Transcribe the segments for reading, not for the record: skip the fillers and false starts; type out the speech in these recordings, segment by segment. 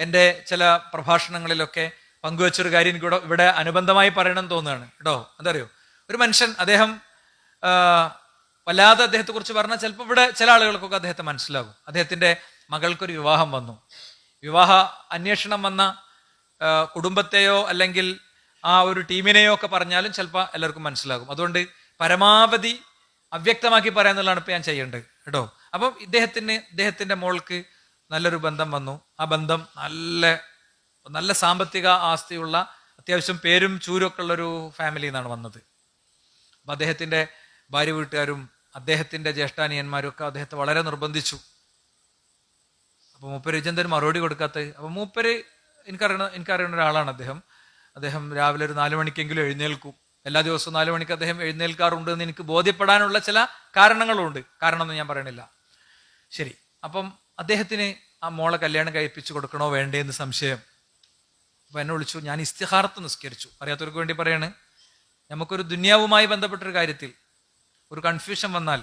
എൻ്റെ ചില പ്രഭാഷണങ്ങളിലൊക്കെ പങ്കുവച്ചൊരു കാര്യം എനിക്ക് ഇവിടെ അനുബന്ധമായി പറയണമെന്ന് തോന്നുകയാണ് കേട്ടോ. എന്താ അറിയോ, ഒരു മനുഷ്യൻ അദ്ദേഹം വല്ലാതെ അദ്ദേഹത്തെക്കുറിച്ച് പറഞ്ഞാൽ ചിലപ്പോൾ ഇവിടെ ചില ആളുകൾക്കൊക്കെ അദ്ദേഹത്തെ മനസ്സിലാകും. അദ്ദേഹത്തിൻ്റെ മകൾക്കൊരു വിവാഹം വന്നു. വിവാഹ അന്വേഷണം വന്ന കുടുംബത്തെയോ അല്ലെങ്കിൽ ആ ഒരു ടീമിനെയോ ഒക്കെ പറഞ്ഞാലും ചിലപ്പോൾ എല്ലാവർക്കും മനസ്സിലാകും. അതുകൊണ്ട് പരമാവധി അവ്യക്തമാക്കി പറയാന്നുള്ളതാണ് ഇപ്പം ഞാൻ ചെയ്യേണ്ടത് കേട്ടോ. അപ്പം ഇദ്ദേഹത്തിൻ്റെ മോൾക്ക് നല്ലൊരു ബന്ധം വന്നു. ആ ബന്ധം നല്ല സാമ്പത്തിക ആസ്തിയുള്ള, അത്യാവശ്യം പേരും ചൂരും ഒക്കെ ഉള്ളൊരു ഫാമിലിയിൽ നിന്നാണ് വന്നത്. അപ്പം അദ്ദേഹത്തിൻ്റെ ഭാര്യ വീട്ടുകാരും അദ്ദേഹത്തിൻ്റെ ജ്യേഷ്ഠാനിയന്മാരും ഒക്കെ അദ്ദേഹത്തെ വളരെ നിർബന്ധിച്ചു. അപ്പോൾ മൂപ്പര് ഇജന്തന് മറുപടി കൊടുക്കാത്തത്. അപ്പം മൂപ്പര് എനിക്കറിയുന്ന ഒരാളാണ് അദ്ദേഹം രാവിലെ ഒരു 4 മണിക്കെങ്കിലും എഴുന്നേൽക്കും. എല്ലാ ദിവസവും 4 മണിക്ക് അദ്ദേഹം എഴുന്നേൽക്കാറുണ്ട് എന്ന് എനിക്ക് ബോധ്യപ്പെടാനുള്ള ചില കാരണങ്ങളുണ്ട്. കാരണമൊന്നും ഞാൻ പറയണില്ല. ശരി, അപ്പം അദ്ദേഹത്തിന് ആ മോളെ കല്യാണം കഴിപ്പിച്ചു കൊടുക്കണോ വേണ്ടേ എന്ന് സംശയം. അപ്പം എന്നെ വിളിച്ചു. ഞാൻ ഇസ്തിഖാറത്ത് നിസ്കരിച്ചു. അറിയാത്തവർക്ക് വേണ്ടി പറയാണ്, നമുക്കൊരു ദുനിയാവുമായി ബന്ധപ്പെട്ടൊരു കാര്യത്തിൽ ഒരു കൺഫ്യൂഷൻ വന്നാൽ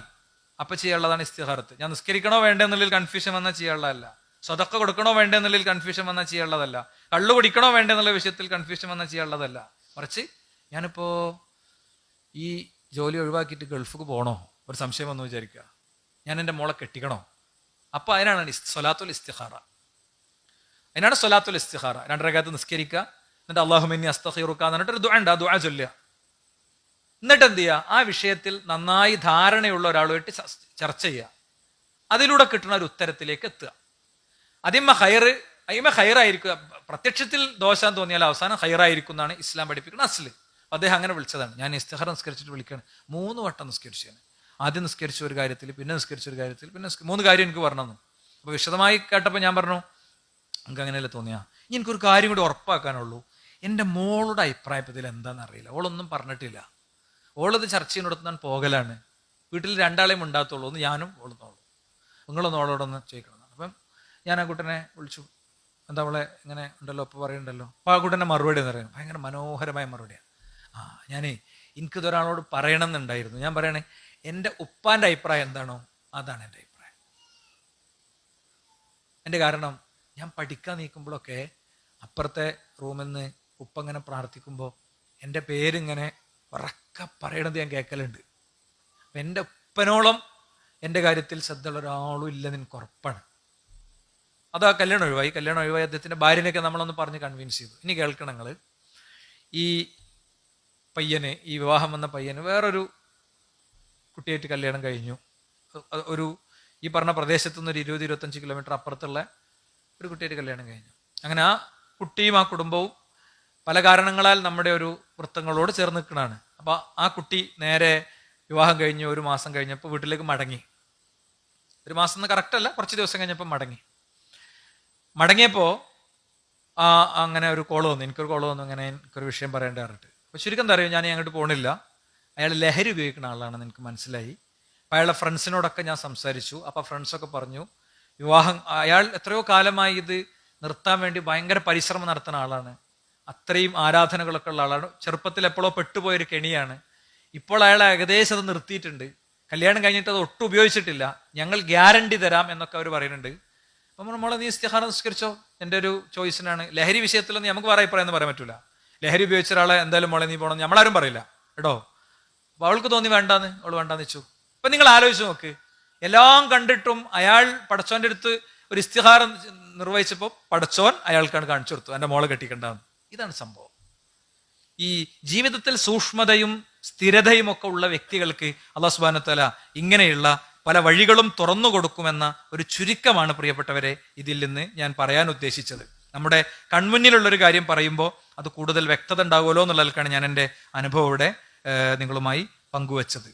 അപ്പം ചെയ്യാനുള്ളതാണ് ഇസ്തിഖാറത്ത്. ഞാൻ നിസ്കരിക്കണോ വേണ്ടേ എന്നുള്ളിൽ കൺഫ്യൂഷൻ വന്നാൽ ചെയ്യാനുള്ളതല്ല. സ്വതക്ക കൊടുക്കണോ വേണ്ടേ എന്നുള്ളിൽ കൺഫ്യൂഷൻ വന്നാൽ ചെയ്യാനുള്ളതല്ല. കള്ളു കുടിക്കണോ വേണ്ടേ എന്നുള്ള വിഷയത്തിൽ കൺഫ്യൂഷൻ വന്നാൽ ചെയ്യാനുള്ളതല്ല. മറിച്ച് ഞാനിപ്പോൾ ഈ ജോലി ഒഴിവാക്കിയിട്ട് ഗൾഫിക്ക് പോകണോ, ഒരു സംശയം വന്നു വിചാരിക്കുക, ഞാൻ എൻ്റെ മോളെ കെട്ടിക്കണോ? അപ്പോൾ അതിനാണ് സ്വലാത്തുൽ ഇസ്തിഖാറ. അതിനാണ് സ്വലാത്തുൽ ഇസ്തിഖാറ. 2 റകഅത്ത് നിസ്കരിക്കുക, എന്നിട്ട് അല്ലാഹുമ്മ ഇന്നി അസ്തഗ്ഫിറുക എന്നിട്ടൊരു ദുആ ഉണ്ട്, ആ ദുആ ചൊല്ലുക. എന്നിട്ട് എന്ത് ചെയ്യുക, ആ വിഷയത്തിൽ നന്നായി ധാരണയുള്ള ഒരാളുമായിട്ട് ചർച്ച ചെയ്യുക. അതിലൂടെ കിട്ടുന്ന ഒരു ഉത്തരത്തിലേക്ക് എത്തുക. അതിമ്മ ഹൈറായിരിക്കുക. പ്രത്യക്ഷത്തിൽ ദോഷം തോന്നിയാൽ അവസാനം ഹൈറായിരിക്കും എന്നാണ് ഇസ്ലാം പഠിപ്പിക്കുന്ന അസ്ല്. അദ്ദേഹം അങ്ങനെ വിളിച്ചതാണ്. ഞാൻ ഇസ്തിഖാറ നിസ്കരിച്ചിട്ട് വിളിക്കുകയാണ്. 3 വട്ടം നിസ്കരിച്ചു. ഞാൻ ആദ്യം നിസ്കരിച്ച ഒരു കാര്യത്തിൽ, പിന്നെ നിസ്കരിച്ച ഒരു കാര്യത്തിൽ, പിന്നെ 3 കാര്യം എനിക്ക് പറഞ്ഞു തന്നു. അപ്പോൾ വിശദമായി കേട്ടപ്പോൾ ഞാൻ പറഞ്ഞു, എനിക്ക് അങ്ങനെയല്ലേ തോന്നിയാ, എനിക്കൊരു കാര്യം കൂടി ഉറപ്പാക്കാനുള്ളൂ. എൻ്റെ മോളുടെ അഭിപ്രായത്തിൽ എന്താണെന്ന് അറിയില്ല. ഓളൊന്നും പറഞ്ഞിട്ടില്ല. ഓളത് ചർച്ച ചെയ്യുന്നിടത്ത് ഞാൻ പോകലാണ്. വീട്ടിൽ 2 ആളെയും ഉണ്ടാകത്തുള്ളൂ. ഒന്ന് ഞാനും ഓളൊന്നോളൂ. നിങ്ങളൊന്ന് ഓളോടൊന്ന് ചോദിക്കണം. അപ്പം ഞാൻ ആ കുട്ടനെ വിളിച്ചു. എന്താ അവളെ ഇങ്ങനെ ഉണ്ടല്ലോ, ഇപ്പോൾ പറയുന്നുണ്ടല്ലോ. അപ്പോൾ ആ കുട്ടൻ്റെ മറുപടി എന്ന് പറയുന്നത് ഭയങ്കര മനോഹരമായ മറുപടിയാണ്. എനിക്കിതൊരാളോട് പറയണം എന്നുണ്ടായിരുന്നു. ഞാൻ പറയണേ, എൻ്റെ ഉപ്പാൻ്റെ അഭിപ്രായം എന്താണോ അതാണ് എൻ്റെ അഭിപ്രായം. എൻ്റെ കാരണം ഞാൻ പഠിക്കാൻ നിൽക്കുമ്പോഴൊക്കെ അപ്പുറത്തെ റൂമിൽ നിന്ന് ഉപ്പ ഇങ്ങനെ പ്രാർത്ഥിക്കുമ്പോൾ എൻ്റെ പേരിങ്ങനെ ഉറക്കെ പറയണത് ഞാൻ കേൾക്കലുണ്ട്. അപ്പം എൻ്റെ ഉപ്പനോളം എൻ്റെ കാര്യത്തിൽ ശ്രദ്ധയുള്ള ഒരാളും ഇല്ലെന്ന് എനിക്ക് ഉറപ്പാണ്. അത് ആ കല്യാണം ഒഴിവായി അദ്ദേഹത്തിൻ്റെ ഭാര്യനെയൊക്കെ നമ്മളൊന്ന് പറഞ്ഞ് കൺവിൻസ് ചെയ്തു. ഇനി കേൾക്കണം നിങ്ങൾ, ഈ പയ്യന്, ഈ വിവാഹം വന്ന പയ്യന് വേറൊരു കുട്ടിയായിട്ട് കല്യാണം കഴിഞ്ഞു. ഈ പറഞ്ഞ പ്രദേശത്തു നിന്ന് ഒരു 20-25 കിലോമീറ്റർ അപ്പുറത്തുള്ള ഒരു കുട്ടിയായിട്ട് കല്യാണം കഴിഞ്ഞു. അങ്ങനെ ആ കുട്ടിയും ആ കുടുംബവും പല കാരണങ്ങളാൽ നമ്മുടെ ഒരു വൃത്തങ്ങളോട് ചേർന്ന് നിൽക്കണതാണ്. അപ്പോൾ ആ കുട്ടി നേരെ വിവാഹം കഴിഞ്ഞ് 1 മാസം കഴിഞ്ഞപ്പോൾ വീട്ടിലേക്ക് മടങ്ങി. 1 മാസം എന്ന് കറക്റ്റല്ല, കുറച്ച് ദിവസം കഴിഞ്ഞപ്പോൾ മടങ്ങിയപ്പോൾ അങ്ങനെ ഒരു കോള് വന്നു. എനിക്കൊരു കോള് വന്നു, ഇങ്ങനെ എനിക്കൊരു വിഷയം പറയേണ്ട പറഞ്ഞിട്ട്. അപ്പോൾ ചുരുക്കം എന്താ പറയുക, ഞാൻ അങ്ങോട്ട് പോകണില്ല. അയാൾ ലഹരി ഉപയോഗിക്കുന്ന ആളാണെന്ന് എനിക്ക് മനസ്സിലായി. അപ്പോൾ അയാളുടെ ഫ്രണ്ട്സിനോടൊക്കെ ഞാൻ സംസാരിച്ചു. അപ്പോൾ ഫ്രണ്ട്സൊക്കെ പറഞ്ഞു, അയാൾ എത്രയോ കാലമായി ഇത് നിർത്താൻ വേണ്ടി ഭയങ്കര പരിശ്രമം നടത്തുന്ന ആളാണ്. അത്രയും ആരാധനകളൊക്കെ ഉള്ള ആളാണ്. ചെറുപ്പത്തിൽ എപ്പോഴോ പെട്ടുപോയൊരു കെണിയാണ്. ഇപ്പോൾ അയാൾ ഏകദേശം അത് നിർത്തിയിട്ടുണ്ട്. കല്യാണം കഴിഞ്ഞിട്ട് അത് ഒട്ടും ഉപയോഗിച്ചിട്ടില്ല. ഞങ്ങൾ ഗ്യാരണ്ടി തരാം എന്നൊക്കെ അവർ പറയുന്നുണ്ട്. അപ്പം നമ്മളെ നീ ഇസ്തിഖാറ നിസ്കരിച്ചോ, എൻ്റെ ഒരു ചോയ്സിനാണ്. ലഹരി വിഷയത്തിലൊന്നും നമുക്ക് വേറെ അഭിപ്രായം എന്ന് പറയാൻ പറ്റില്ല. ലഹരി ഉപയോഗിച്ച ഒരാളെ എന്തായാലും മോളെ നീ പോകണം നമ്മളാരും പറയില്ല കേട്ടോ. അപ്പോൾ അവൾക്ക് തോന്നി വേണ്ടാന്ന്, അവൾ വേണ്ടാന്ന് വെച്ചു. അപ്പം നിങ്ങൾ ആലോചിച്ച് നോക്ക്, എല്ലാം കണ്ടിട്ടും അയാൾ പടച്ചോൻ്റെ അടുത്ത് ഒരു ഇസ്തിഖാറ നിർവഹിച്ചപ്പോൾ പടച്ചോൻ അയാൾക്കാണ് കാണിച്ചു കൊടുത്തു, എൻ്റെ മോളെ കെട്ടിക്കണ്ടാന്ന്. ഇതാണ് സംഭവം. ഈ ജീവിതത്തിൽ സൂക്ഷ്മതയും സ്ഥിരതയും ഒക്കെ ഉള്ള വ്യക്തികൾക്ക് അല്ലാഹു സുബ്ഹാനഹു വ തആല ഇങ്ങനെയുള്ള പല വഴികളും തുറന്നു കൊടുക്കുമെന്ന ഒരു ചുരുക്കമാണ് പ്രിയപ്പെട്ടവരെ ഇതിൽ നിന്ന് ഞാൻ പറയാൻ ഉദ്ദേശിച്ചത്. നമ്മുടെ കൺമുന്നിലുള്ളൊരു കാര്യം പറയുമ്പോൾ അത് കൂടുതൽ വ്യക്തത ഉണ്ടാകുമല്ലോ എന്നുള്ളതിൽക്കാണ് ഞാൻ എൻ്റെ അനുഭവം ഇവിടെ നിങ്ങളുമായി പങ്കുവച്ചത്.